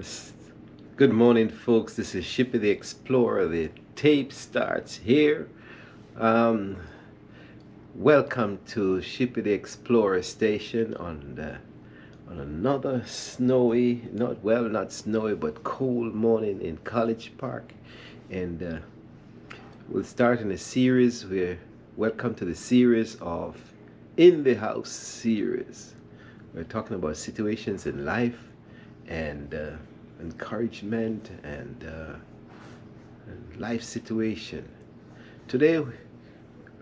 S- Good morning, folks. This is Shippy the Explorer. The tape starts here. Um, Welcome to Shippy the Explorer station on another snowy, not snowy, but cold morning in College Park, and we'll start in a series. Welcome to the series of In the House series. We're talking about situations in life and encouragement and life situation. Today,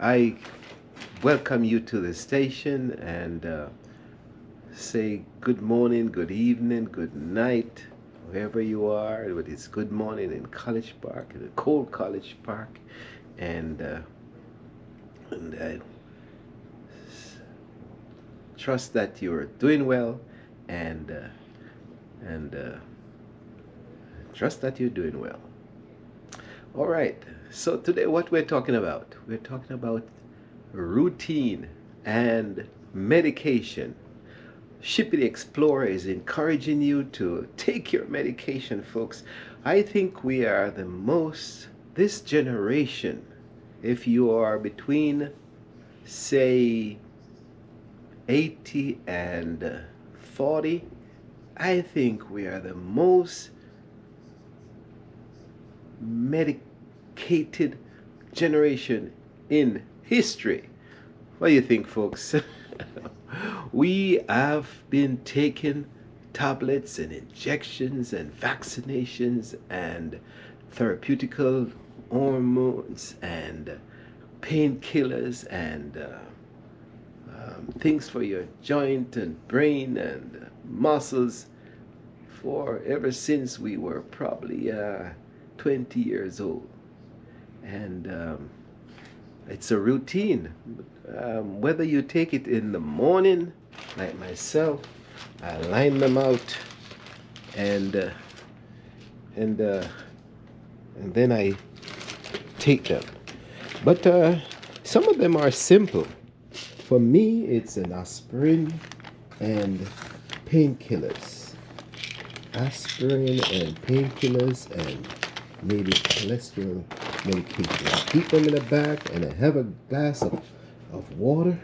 I welcome you to the station and say good morning, good evening, good night, wherever you are. Whether it's good morning in College Park, in a cold College Park, and I trust that you're doing well, and and trust that you're doing well. All right. So today, what we're talking about? We're talking about routine and medication. Shippy the Explorer is encouraging you to take your medication, folks. I think we are this generation, if you are between, say, 80 and 40, I think we are the most medicated generation in history. What do you think, folks? We have been taking tablets and injections and vaccinations and therapeutical hormones and painkillers and things for your joint and brain and muscles for ever since we were probably 20 years old. And it's a routine. Whether you take it in the morning, like myself, I line them out and uh, and uh, and then I take them. But some of them are simple. For me, it's an aspirin and painkillers. Aspirin and painkillers and maybe cholesterol medication. I keep them in the back and I have a glass of water.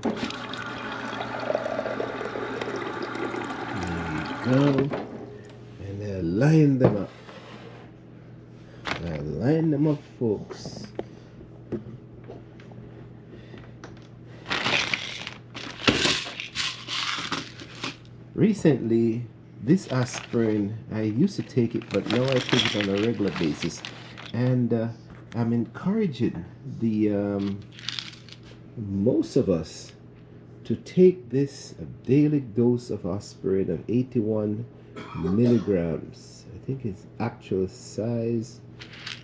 There you go. And I line them up. I line them up, folks. Recently, this aspirin, I used to take it, but now I take it on a regular basis. And I'm encouraging the most of us to take this a daily dose of aspirin of 81 milligrams. I think its actual size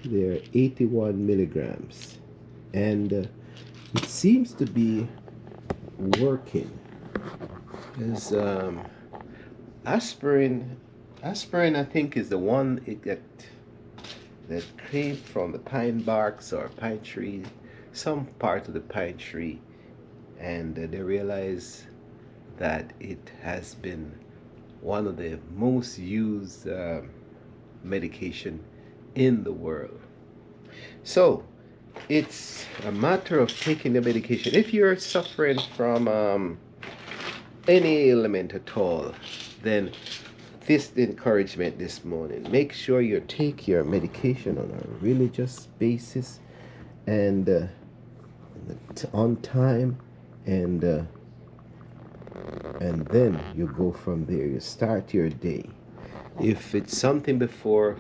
there 81 milligrams, and it seems to be working. Because aspirin, I think is the one that came from the pine barks or pine tree, some part of the pine tree, and they realized that it has been one of the most used medication in the world. So it's a matter of taking the medication. If you're suffering from any ailment at all, then this encouragement this morning. Make sure you take your medication on a religious basis and on time, and then you go from there. You start your day. If it's something before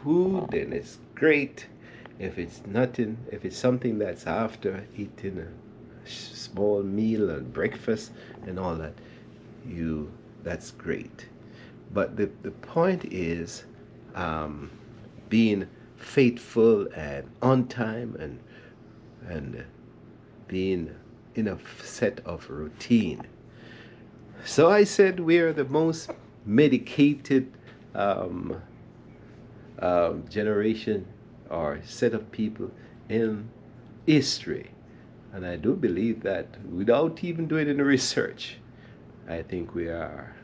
food, then it's great. If it's nothing, if it's something that's after eating a small meal and breakfast and all that, that's great. But the point is being faithful and on time and being in a set of routine. So I said we are the most medicated um, generation or set of people in history. And I do believe that without even doing any research, I think we are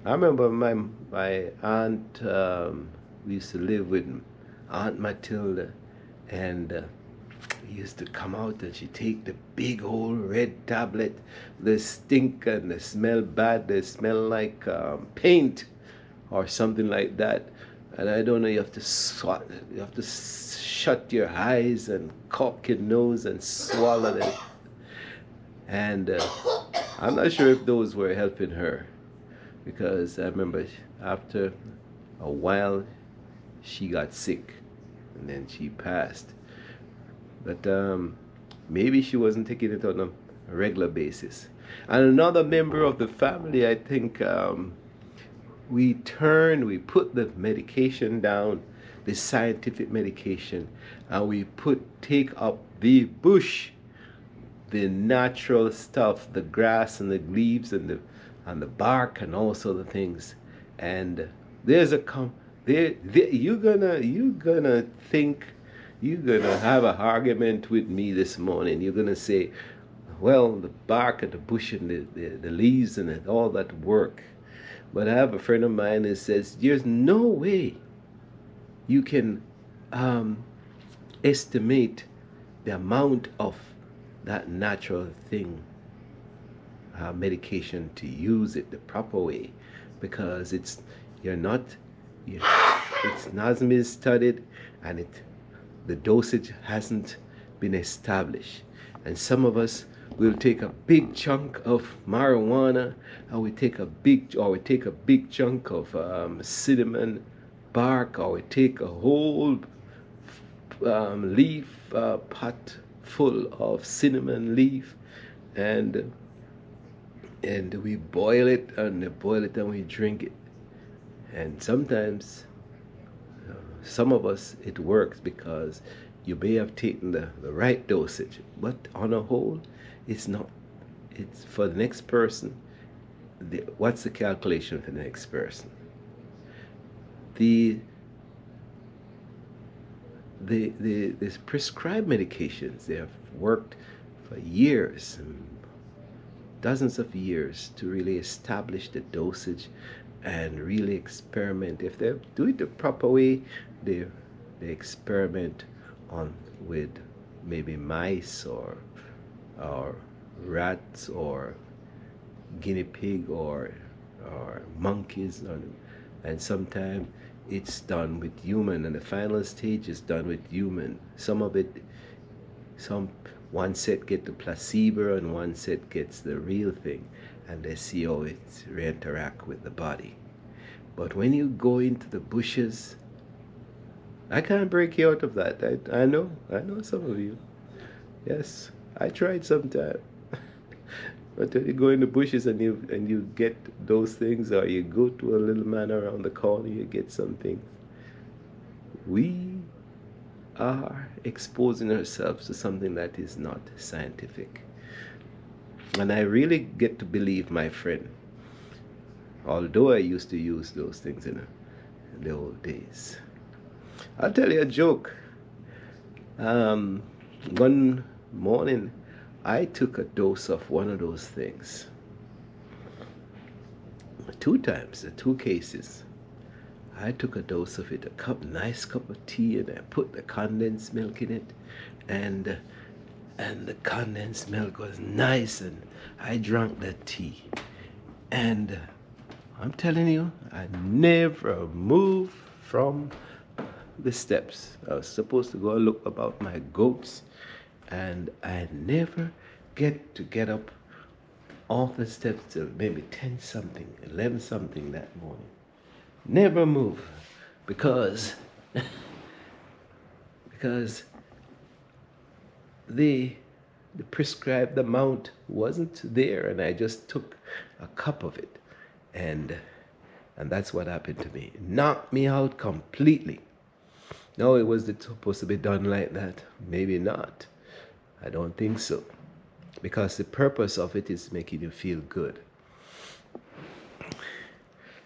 I remember my aunt, we used to live with Aunt Matilda, and we used to come out and she take the big old red tablet. They stink and they smell bad. They smell like paint or something like that. And I don't know. You have to you have to shut your eyes and cock your nose and swallow it. And I'm not sure if those were helping her, because I remember after a while she got sick and then she passed. But maybe she wasn't taking it on a regular basis. And another member of the family, I think, we put the medication down, the scientific medication, and we take up the bush, the natural stuff, the grass and the leaves and the bark and also the things. And there's a you're gonna think, you're gonna have an argument with me this morning. You're gonna say, well, the bark and the bush and the leaves and all that work. But I have a friend of mine that says there's no way you can estimate the amount of that natural thing, medication, to use it the proper way, because it's not been studied, and the dosage hasn't been established. And some of us will take a big chunk of marijuana, and we take a big chunk of cinnamon bark, or we take a whole leaf pot full of cinnamon leaf, and we boil it and we drink it. And sometimes, some of us, it works because you may have taken the right dosage, but on a whole, it's not. It's for the next person. What's the calculation for the next person? The prescribed medications, they have worked for years, dozens of years, to really establish the dosage and really experiment. If they do it the proper way, they experiment with maybe mice or rats or guinea pig or monkeys, and sometimes it's done with human, and the final stage is done with human. One set get the placebo and one set gets the real thing, and they see how it reinteract with the body. But when you go into the bushes, I can't break you out of that. I know some of you. Yes, I tried sometime. But when you go in the bushes and you get those things, or you go to a little man around the corner, you get something. We are exposing ourselves to something that is not scientific. And I really get to believe my friend, although I used to use those things in the old days. I'll tell you a joke. One morning, I took a dose of one of those things. 2 times, 2 cases. I took a dose of it, nice cup of tea, and I put the condensed milk in it, and the condensed milk was nice, and I drank that tea. And I'm telling you, I never moved from the steps. I was supposed to go look about my goats, and I never get up off the steps till maybe 10 something, 11 something that morning. Never move, because the prescribed amount wasn't there, and I just took a cup of it, and that's what happened to me. It knocked me out completely. No, it was supposed to be done like that. Maybe not. I don't think so, because the purpose of it is making you feel good.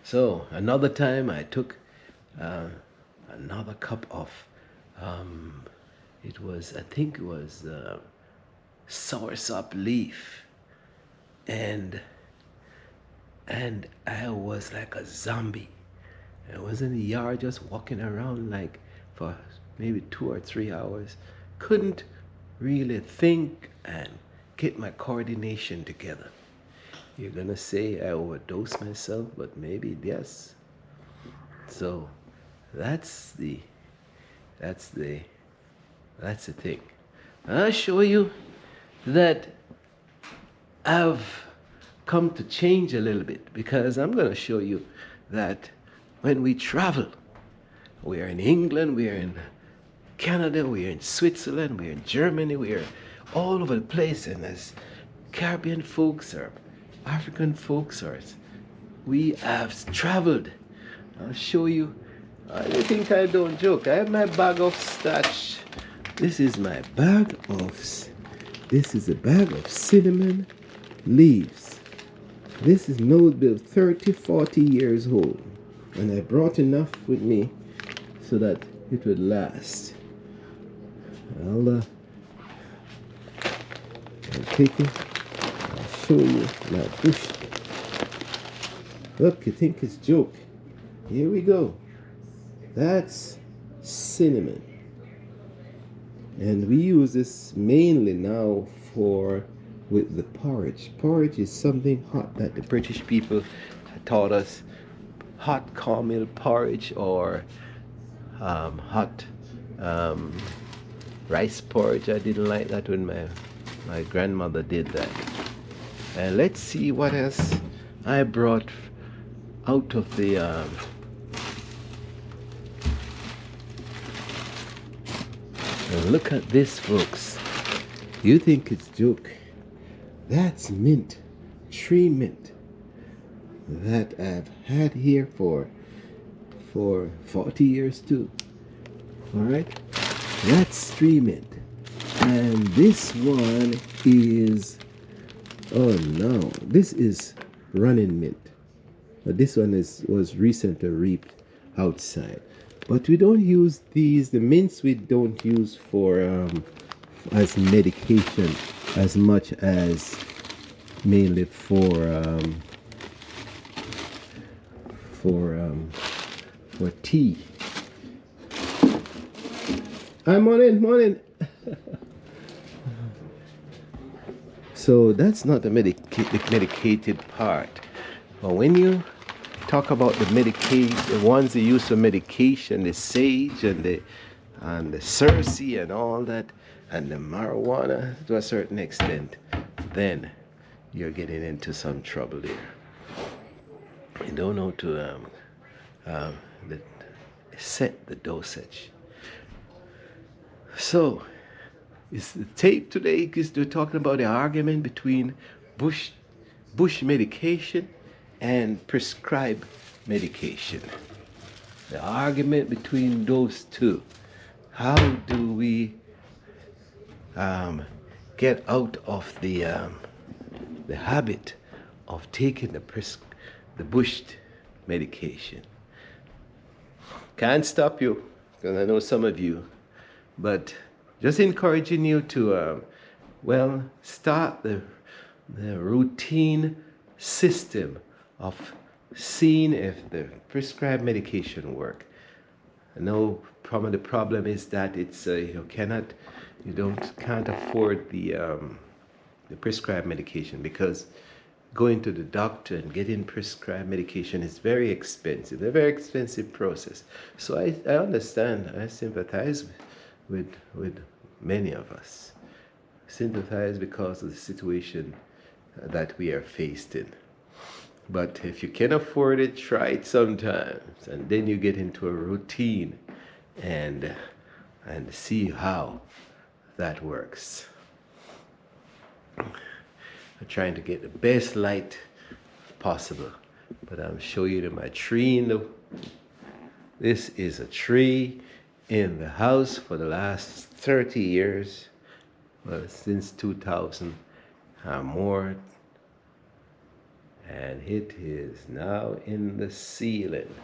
So another time I took another cup of I think it was soursop leaf, and and I was like a zombie. I was in the yard just walking around like for maybe 2 or 3 hours. Couldn't really think and get my coordination together. You're gonna say I overdosed myself, but maybe yes. So that's the that's the that's the thing. I'll show you that I've come to change a little bit, because I'm going to show you that when we travel, we are in England, we are in Canada, we are in Switzerland, we are in Germany, we are all over the place, and as Caribbean folks or African folks, or we have traveled. I'll show you. You think I don't joke? I have my bag of stash. This is my bag of. This is a bag of cinnamon leaves. This is maybe 30, 40 years old, and I brought enough with me so that it would last. I'll take it. I'll show you my bush. Look, you think it's joke? Here we go. That's cinnamon, and we use this mainly now for with the porridge. Porridge is something hot that the British people taught us. Hot cornmeal porridge, or hot rice porridge. I didn't like that when my grandmother did that. And let's see what else I brought out of the and look at this, folks. You think it's joke? That's mint, tree mint, that I've had here for 40 years too. All right, that's tree mint, and this one is, oh no, this is running mint. But this one was recently reaped outside. But we don't use these. The mints we don't use for as medication as much as mainly for tea. I'm morning. So that's not the medicated part. But when you talk about the ones they use for medication, the sage and the Cersei and all that, and the marijuana to a certain extent, then you're getting into some trouble there. You don't know to set the dosage. So, it's the tape today, because we're talking about the argument between bush medication and prescribed medication. The argument between those two. How do we get out of the habit of taking the bush medication? Can't stop you, because I know some of you, but just encouraging you to start the routine system of seeing if the prescribed medication work. I know probably the problem is that it's can't afford the prescribed medication, because going to the doctor and getting prescribed medication is very expensive, a very expensive process. So I understand, I sympathize with many of us. Sympathize because of the situation that we are faced in. But if you can afford it, try it sometimes, and then you get into a routine and see how that works. I'm trying to get the best light possible, but I'm showing you my tree this is a tree in the house for the last 30 years, well, since 2000 or more. And it is now in the ceiling.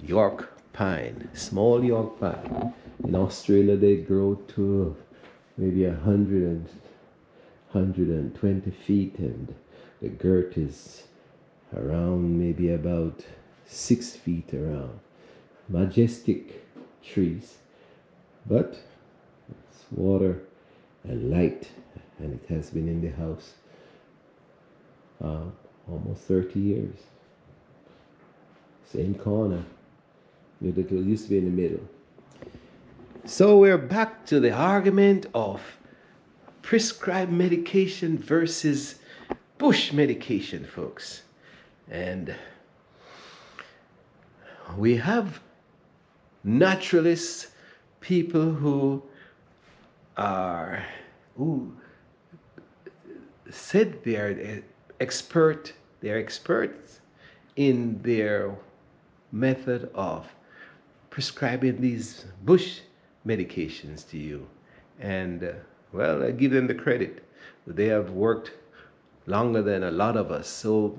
York pine, small York pine. In Australia, they grow to maybe 120 feet, and the girth is around maybe about 6 feet around. Majestic trees, but it's water and light, and it has been in the house almost 30 years. Same corner. It used to be in the middle. So we're back to the argument of prescribed medication versus bush medication, folks. And we have naturalists, people who said they're experts in their method of prescribing these bush medications to you. And well, I give them the credit. They have worked longer than a lot of us. So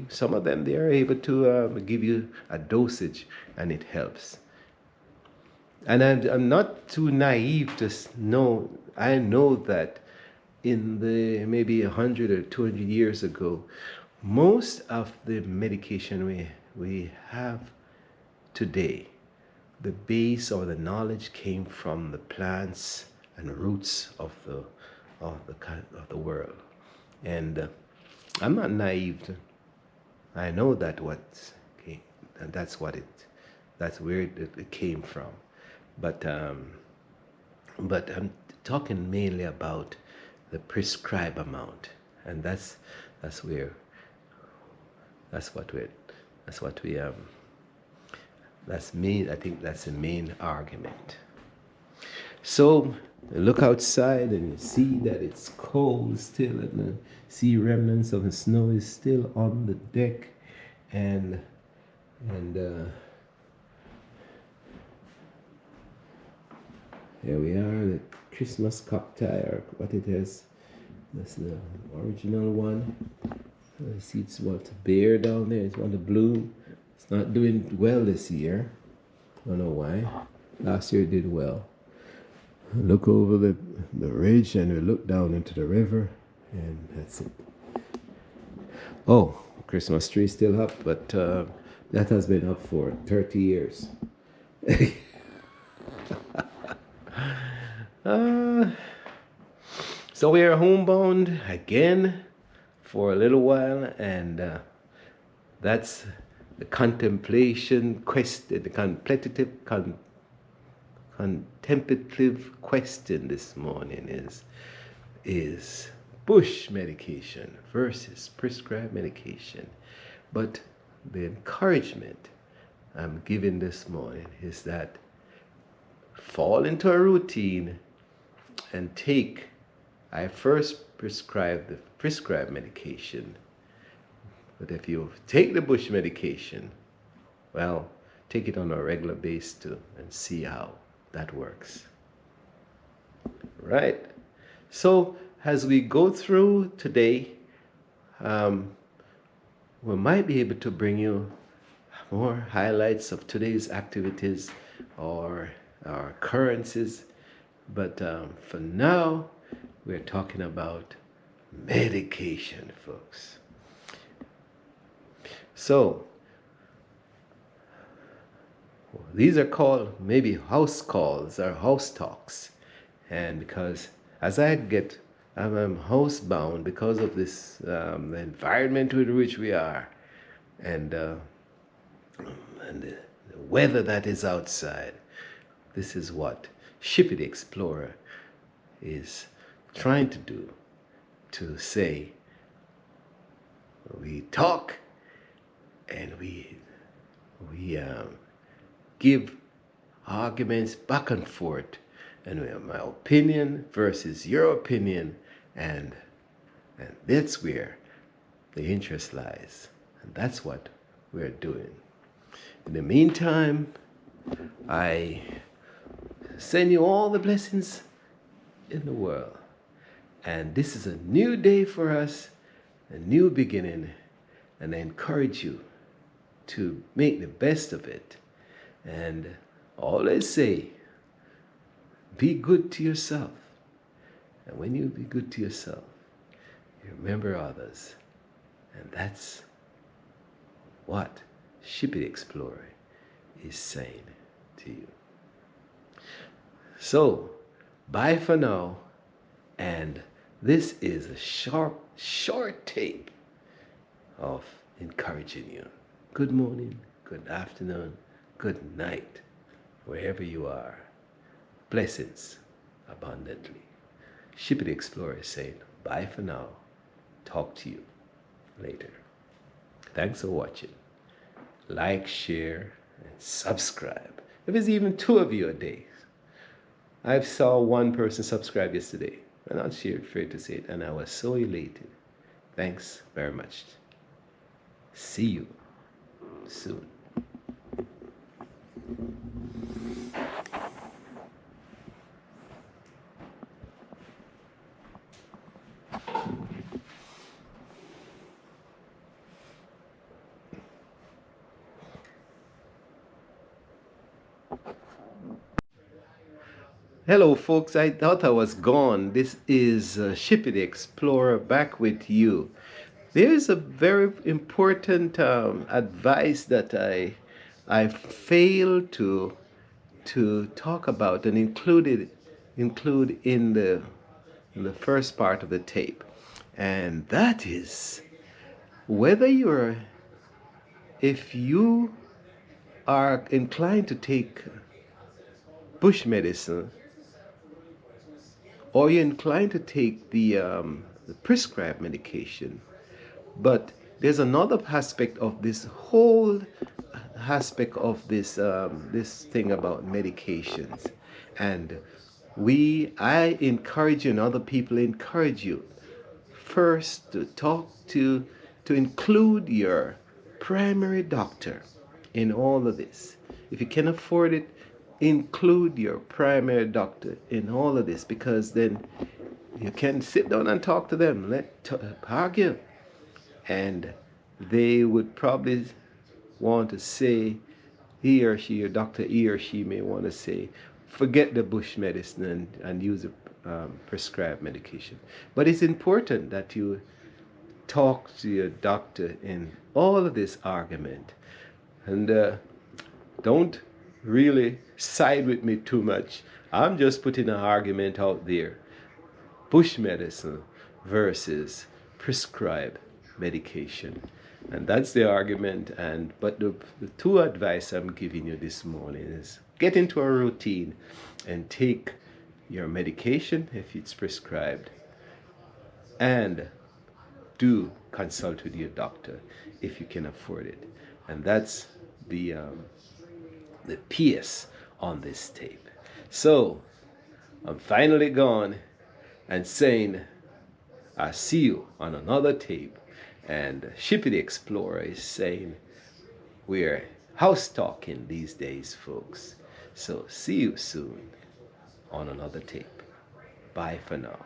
some of them, they are able to give you a dosage, and it helps. And I'm not too naive to know, I know that in the maybe 100 or 200 years ago, most of the medication we have today, the base or the knowledge came from the plants and roots of the world. And I'm not naive. I know that's where it came from. But I'm talking mainly about the prescribed amount, and that's the main argument. So look outside and you see that it's cold still, and you see remnants of the snow is still on the deck, and here we are, the Christmas cacti, or what it is. That's the original one. I see it's what bare down there. It's one to bloom. It's not doing well this year. I don't know why. Last year it did well. Look over the ridge and we look down into the river, and that's it. Oh, Christmas tree still up, but that has been up for 30 years. So we are homebound again for a little while, and that's the contemplative question this morning is bush medication versus prescribed medication. But the encouragement I'm giving this morning is that fall into a routine and I first prescribe the prescribed medication, but if you take the bush medication, well, take it on a regular basis too, and see how that works. Right? So as we go through today, we might be able to bring you more highlights of today's activities or occurrences, but for now, we're talking about medication, folks. So these are called maybe house calls or house talks, and because as I'm housebound because of this the environment with which we are, and the weather that is outside. This is what Shippy the Explorer is trying to do, to say we talk and we give arguments back and forth, and we have my opinion versus your opinion, and that's where the interest lies, and that's what we're doing. In the meantime, I send you all the blessings in the world, and this is a new day for us, a new beginning, and I encourage you to make the best of it. And always say, be good to yourself. And when you be good to yourself, you remember others. And that's what Shippy the Explorer is saying to you. So, bye for now. And this is a short tape of encouraging you. Good morning, good afternoon, good night, wherever you are. Blessings abundantly. Shippy the Explorer is saying bye for now. Talk to you later. Thanks for watching. Like, share, and subscribe. If it's even 2 of you a day. I saw 1 person subscribe yesterday. I'm not afraid to say it, and I was so elated. Thanks very much. See you soon. Hello folks, I thought I was gone. This is Shippy the Explorer back with you. There is a very important advice that I failed to talk about and include in the first part of the tape, and that is whether if you are inclined to take bush medicine, or you're inclined to take the prescribed medication. But there's another aspect of this whole aspect of this thing about medications, and I encourage you, and other people encourage you, first to include your primary doctor in all of this. If you can afford it, include your primary doctor in all of this, because then you can sit down and talk to them, argue, and they would probably want to say, he or she, your doctor, he or she may want to say, forget the bush medicine and use a prescribed medication. But it's important that you talk to your doctor in all of this argument, and don't really side with me too much. I'm just putting an argument out there. Bush medicine versus prescribed medication. And that's the argument. But the 2 advice I'm giving you this morning is get into a routine and take your medication if it's prescribed, and do consult with your doctor if you can afford it. And that's the PS on this tape. So I'm finally gone and saying I'll see you on another tape. And Shippy the Explorer is saying we're house talking these days, folks. So see you soon on another tape. Bye for now.